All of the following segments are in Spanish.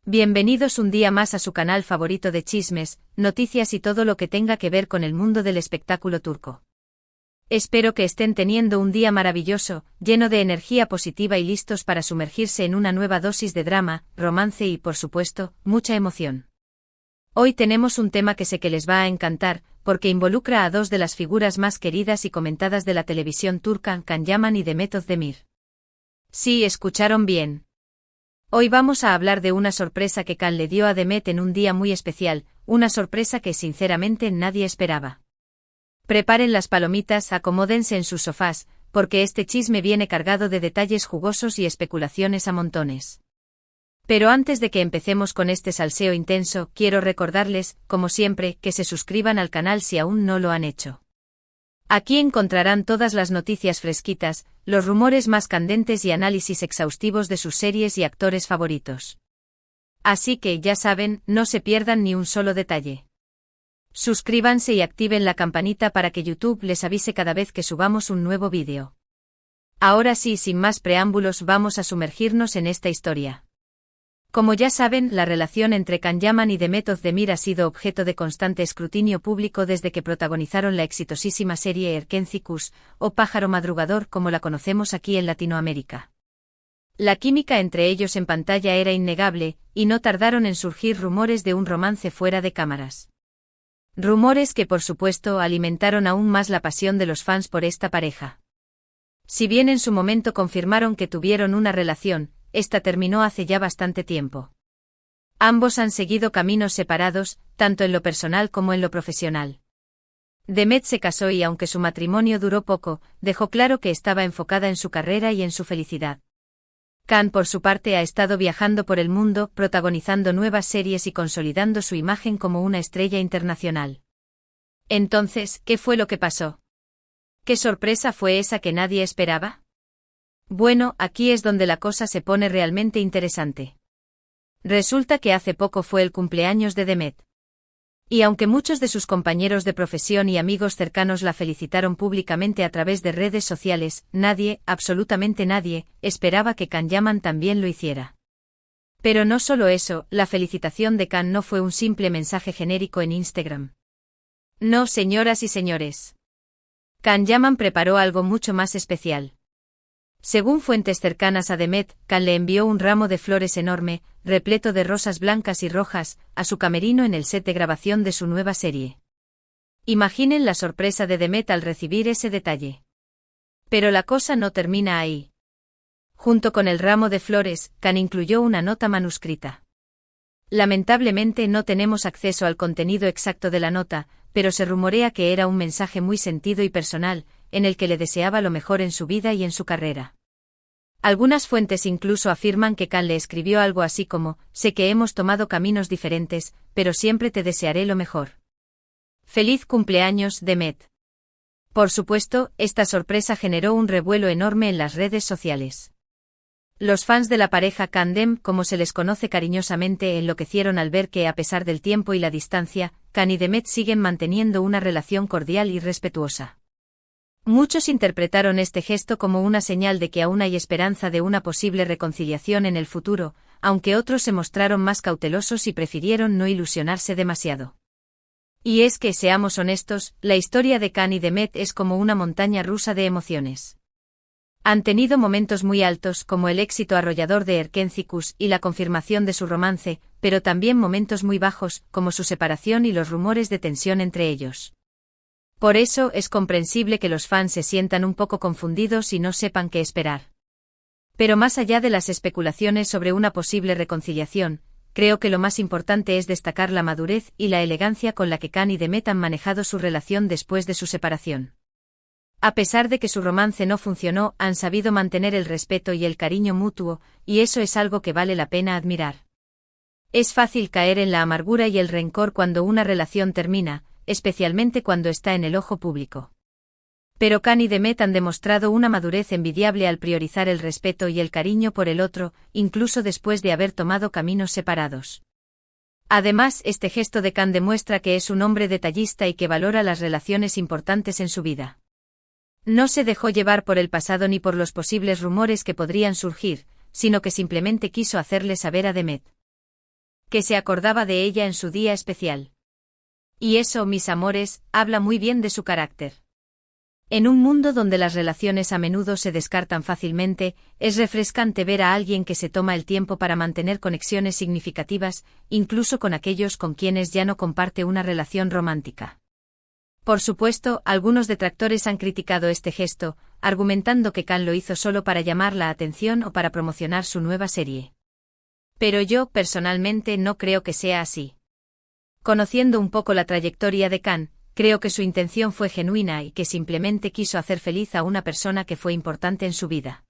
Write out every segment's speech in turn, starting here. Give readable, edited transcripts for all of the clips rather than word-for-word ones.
Bienvenidos un día más a su canal favorito de chismes, noticias y todo lo que tenga que ver con el mundo del espectáculo turco. Espero que estén teniendo un día maravilloso, lleno de energía positiva y listos para sumergirse en una nueva dosis de drama, romance y, por supuesto, mucha emoción. Hoy tenemos un tema que sé que les va a encantar, porque involucra a dos de las figuras más queridas y comentadas de la televisión turca, Can Yaman y Demet Özdemir. Sí, escucharon bien. Hoy vamos a hablar de una sorpresa que Can le dio a Demet en un día muy especial, una sorpresa que sinceramente nadie esperaba. Preparen las palomitas, acomódense en sus sofás, porque este chisme viene cargado de detalles jugosos y especulaciones a montones. Pero antes de que empecemos con este salseo intenso, quiero recordarles, como siempre, que se suscriban al canal si aún no lo han hecho. Aquí encontrarán todas las noticias fresquitas, los rumores más candentes y análisis exhaustivos de sus series y actores favoritos. Así que, ya saben, no se pierdan ni un solo detalle. Suscríbanse y activen la campanita para que YouTube les avise cada vez que subamos un nuevo vídeo. Ahora sí, sin más preámbulos, vamos a sumergirnos en esta historia. Como ya saben, la relación entre Can Yaman y Demet Özdemir ha sido objeto de constante escrutinio público desde que protagonizaron la exitosísima serie Erkenci Kuş, o Pájaro Madrugador como la conocemos aquí en Latinoamérica. La química entre ellos en pantalla era innegable, y no tardaron en surgir rumores de un romance fuera de cámaras. Rumores que por supuesto alimentaron aún más la pasión de los fans por esta pareja. Si bien en su momento confirmaron que tuvieron una relación, esta terminó hace ya bastante tiempo. Ambos han seguido caminos separados, tanto en lo personal como en lo profesional. Demet se casó y aunque su matrimonio duró poco, dejó claro que estaba enfocada en su carrera y en su felicidad. Can, por su parte, ha estado viajando por el mundo, protagonizando nuevas series y consolidando su imagen como una estrella internacional. Entonces, ¿qué fue lo que pasó? ¿Qué sorpresa fue esa que nadie esperaba? Bueno, aquí es donde la cosa se pone realmente interesante. Resulta que hace poco fue el cumpleaños de Demet. Y aunque muchos de sus compañeros de profesión y amigos cercanos la felicitaron públicamente a través de redes sociales, nadie, absolutamente nadie, esperaba que Can Yaman también lo hiciera. Pero no solo eso, la felicitación de Can no fue un simple mensaje genérico en Instagram. No, señoras y señores. Can Yaman preparó algo mucho más especial. Según fuentes cercanas a Demet, Can le envió un ramo de flores enorme, repleto de rosas blancas y rojas, a su camerino en el set de grabación de su nueva serie. Imaginen la sorpresa de Demet al recibir ese detalle. Pero la cosa no termina ahí. Junto con el ramo de flores, Can incluyó una nota manuscrita. Lamentablemente no tenemos acceso al contenido exacto de la nota, pero se rumorea que era un mensaje muy sentido y personal, en el que le deseaba lo mejor en su vida y en su carrera. Algunas fuentes incluso afirman que Can le escribió algo así como: sé que hemos tomado caminos diferentes, pero siempre te desearé lo mejor. ¡Feliz cumpleaños, Demet! Por supuesto, esta sorpresa generó un revuelo enorme en las redes sociales. Los fans de la pareja Can-Dem, como se les conoce cariñosamente, enloquecieron al ver que, a pesar del tiempo y la distancia, Can y Demet siguen manteniendo una relación cordial y respetuosa. Muchos interpretaron este gesto como una señal de que aún hay esperanza de una posible reconciliación en el futuro, aunque otros se mostraron más cautelosos y prefirieron no ilusionarse demasiado. Y es que, seamos honestos, la historia de Can y Demet es como una montaña rusa de emociones. Han tenido momentos muy altos, como el éxito arrollador de Erkenci Kuş y la confirmación de su romance, pero también momentos muy bajos, como su separación y los rumores de tensión entre ellos. Por eso es comprensible que los fans se sientan un poco confundidos y no sepan qué esperar. Pero más allá de las especulaciones sobre una posible reconciliación, creo que lo más importante es destacar la madurez y la elegancia con la que Can y Demet han manejado su relación después de su separación. A pesar de que su romance no funcionó, han sabido mantener el respeto y el cariño mutuo, y eso es algo que vale la pena admirar. Es fácil caer en la amargura y el rencor cuando una relación termina, especialmente cuando está en el ojo público. Pero Can y Demet han demostrado una madurez envidiable al priorizar el respeto y el cariño por el otro, incluso después de haber tomado caminos separados. Además, este gesto de Can demuestra que es un hombre detallista y que valora las relaciones importantes en su vida. No se dejó llevar por el pasado ni por los posibles rumores que podrían surgir, sino que simplemente quiso hacerle saber a Demet: que se acordaba de ella en su día especial. Y eso, mis amores, habla muy bien de su carácter. En un mundo donde las relaciones a menudo se descartan fácilmente, es refrescante ver a alguien que se toma el tiempo para mantener conexiones significativas, incluso con aquellos con quienes ya no comparte una relación romántica. Por supuesto, algunos detractores han criticado este gesto, argumentando que Khan lo hizo solo para llamar la atención o para promocionar su nueva serie. Pero yo, personalmente, no creo que sea así. Conociendo un poco la trayectoria de Khan, creo que su intención fue genuina y que simplemente quiso hacer feliz a una persona que fue importante en su vida.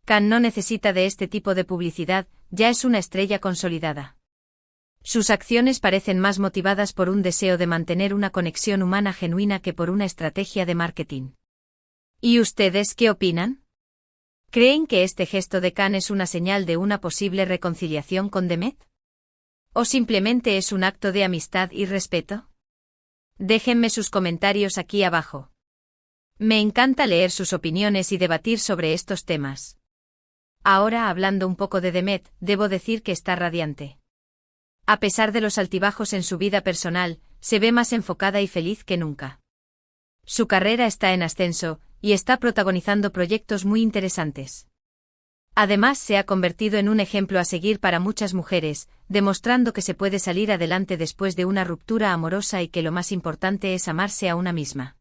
Khan no necesita de este tipo de publicidad, ya es una estrella consolidada. Sus acciones parecen más motivadas por un deseo de mantener una conexión humana genuina que por una estrategia de marketing. ¿Y ustedes qué opinan? ¿Creen que este gesto de Khan es una señal de una posible reconciliación con Demet? ¿O simplemente es un acto de amistad y respeto? Déjenme sus comentarios aquí abajo. Me encanta leer sus opiniones y debatir sobre estos temas. Ahora, hablando un poco de Demet, debo decir que está radiante. A pesar de los altibajos en su vida personal, se ve más enfocada y feliz que nunca. Su carrera está en ascenso, y está protagonizando proyectos muy interesantes. Además, se ha convertido en un ejemplo a seguir para muchas mujeres, demostrando que se puede salir adelante después de una ruptura amorosa y que lo más importante es amarse a una misma.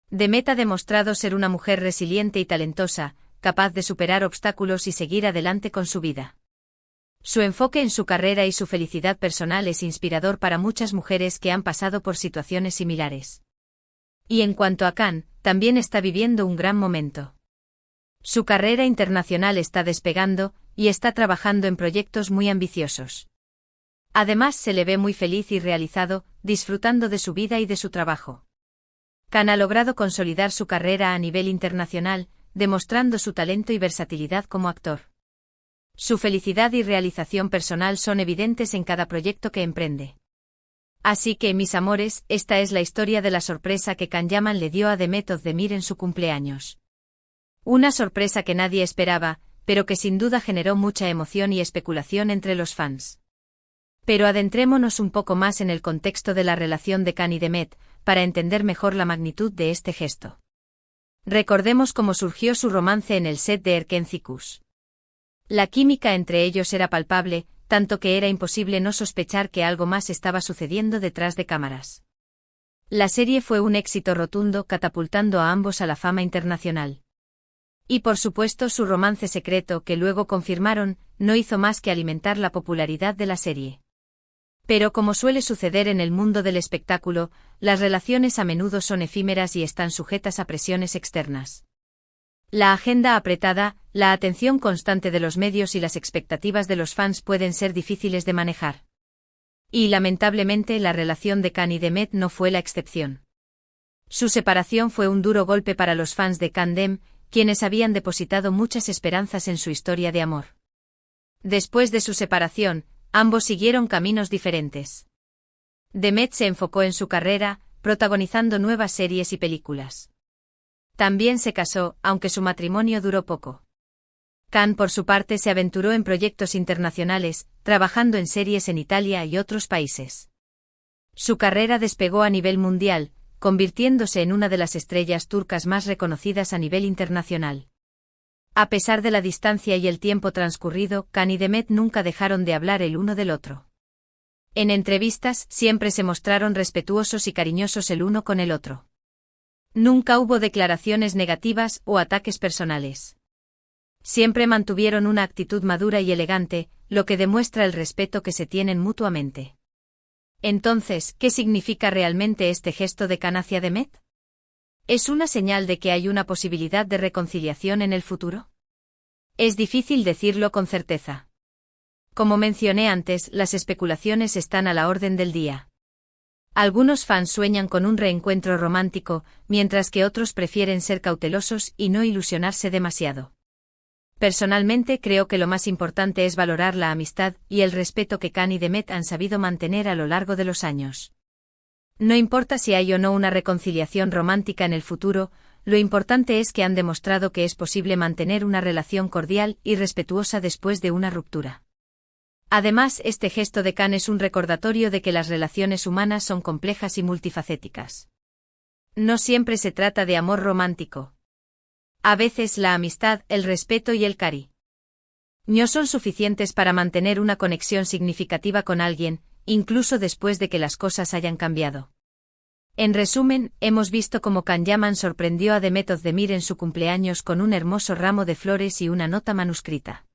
Demet ha demostrado ser una mujer resiliente y talentosa, capaz de superar obstáculos y seguir adelante con su vida. Su enfoque en su carrera y su felicidad personal es inspirador para muchas mujeres que han pasado por situaciones similares. Y en cuanto a Khan, también está viviendo un gran momento. Su carrera internacional está despegando, y está trabajando en proyectos muy ambiciosos. Además, se le ve muy feliz y realizado, disfrutando de su vida y de su trabajo. Khan ha logrado consolidar su carrera a nivel internacional, demostrando su talento y versatilidad como actor. Su felicidad y realización personal son evidentes en cada proyecto que emprende. Así que, mis amores, esta es la historia de la sorpresa que Khan Yaman le dio a Demet Özdemir en su cumpleaños. Una sorpresa que nadie esperaba, pero que sin duda generó mucha emoción y especulación entre los fans. Pero adentrémonos un poco más en el contexto de la relación de Khan y Demet, para entender mejor la magnitud de este gesto. Recordemos cómo surgió su romance en el set de Erken Cikus. La química entre ellos era palpable, tanto que era imposible no sospechar que algo más estaba sucediendo detrás de cámaras. La serie fue un éxito rotundo, catapultando a ambos a la fama internacional. Y por supuesto su romance secreto, que luego confirmaron, no hizo más que alimentar la popularidad de la serie. Pero como suele suceder en el mundo del espectáculo, las relaciones a menudo son efímeras y están sujetas a presiones externas. La agenda apretada, la atención constante de los medios y las expectativas de los fans pueden ser difíciles de manejar. Y lamentablemente la relación de Khan y Demet no fue la excepción. Su separación fue un duro golpe para los fans de Khan Dem, quienes habían depositado muchas esperanzas en su historia de amor. Después de su separación, ambos siguieron caminos diferentes. Demet se enfocó en su carrera, protagonizando nuevas series y películas. También se casó, aunque su matrimonio duró poco. Khan, por su parte, se aventuró en proyectos internacionales, trabajando en series en Italia y otros países. Su carrera despegó a nivel mundial, convirtiéndose en una de las estrellas turcas más reconocidas a nivel internacional. A pesar de la distancia y el tiempo transcurrido, Khan y Demet nunca dejaron de hablar el uno del otro. En entrevistas, siempre se mostraron respetuosos y cariñosos el uno con el otro. Nunca hubo declaraciones negativas o ataques personales. Siempre mantuvieron una actitud madura y elegante, lo que demuestra el respeto que se tienen mutuamente. Entonces, ¿qué significa realmente este gesto de Khan hacia Demet? ¿Es una señal de que hay una posibilidad de reconciliación en el futuro? Es difícil decirlo con certeza. Como mencioné antes, las especulaciones están a la orden del día. Algunos fans sueñan con un reencuentro romántico, mientras que otros prefieren ser cautelosos y no ilusionarse demasiado. Personalmente creo que lo más importante es valorar la amistad y el respeto que Khan y Demet han sabido mantener a lo largo de los años. No importa si hay o no una reconciliación romántica en el futuro, lo importante es que han demostrado que es posible mantener una relación cordial y respetuosa después de una ruptura. Además, este gesto de Khan es un recordatorio de que las relaciones humanas son complejas y multifacéticas. No siempre se trata de amor romántico. A veces la amistad, el respeto y el cariño son suficientes para mantener una conexión significativa con alguien, incluso después de que las cosas hayan cambiado. En resumen, hemos visto cómo Khan Yaman sorprendió a Demet Özdemir en su cumpleaños con un hermoso ramo de flores y una nota manuscrita.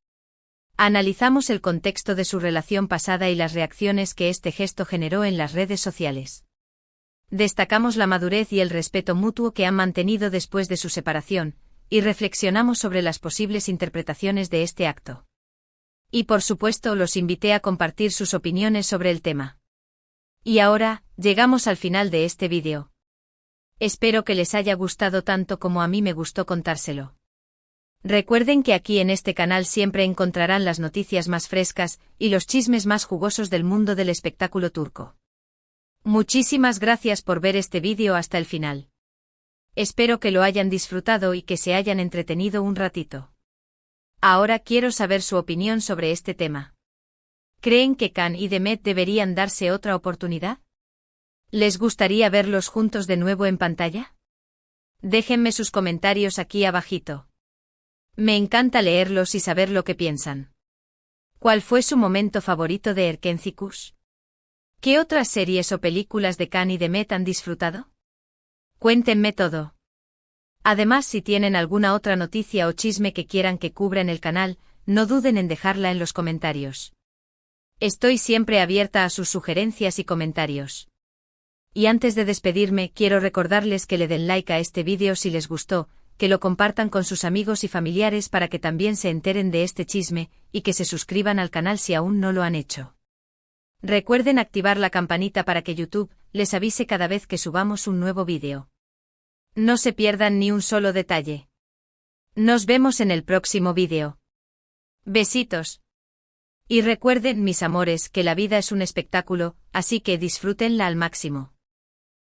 Analizamos el contexto de su relación pasada y las reacciones que este gesto generó en las redes sociales. Destacamos la madurez y el respeto mutuo que han mantenido después de su separación, y reflexionamos sobre las posibles interpretaciones de este acto. Y por supuesto los invité a compartir sus opiniones sobre el tema. Y ahora, llegamos al final de este vídeo. Espero que les haya gustado tanto como a mí me gustó contárselo. Recuerden que aquí en este canal siempre encontrarán las noticias más frescas y los chismes más jugosos del mundo del espectáculo turco. Muchísimas gracias por ver este vídeo hasta el final. Espero que lo hayan disfrutado y que se hayan entretenido un ratito. Ahora quiero saber su opinión sobre este tema. ¿Creen que Khan y Demet deberían darse otra oportunidad? ¿Les gustaría verlos juntos de nuevo en pantalla? Déjenme sus comentarios aquí abajito. Me encanta leerlos y saber lo que piensan. ¿Cuál fue su momento favorito de Erkencikus? ¿Qué otras series o películas de Khan y Demet han disfrutado? Cuéntenme todo. Además, si tienen alguna otra noticia o chisme que quieran que cubra en el canal, no duden en dejarla en los comentarios. Estoy siempre abierta a sus sugerencias y comentarios. Y antes de despedirme, quiero recordarles que le den like a este vídeo si les gustó, que lo compartan con sus amigos y familiares para que también se enteren de este chisme, y que se suscriban al canal si aún no lo han hecho. Recuerden activar la campanita para que YouTube les avise cada vez que subamos un nuevo vídeo. No se pierdan ni un solo detalle. Nos vemos en el próximo vídeo. Besitos. Y recuerden, mis amores, que la vida es un espectáculo, así que disfrútenla al máximo.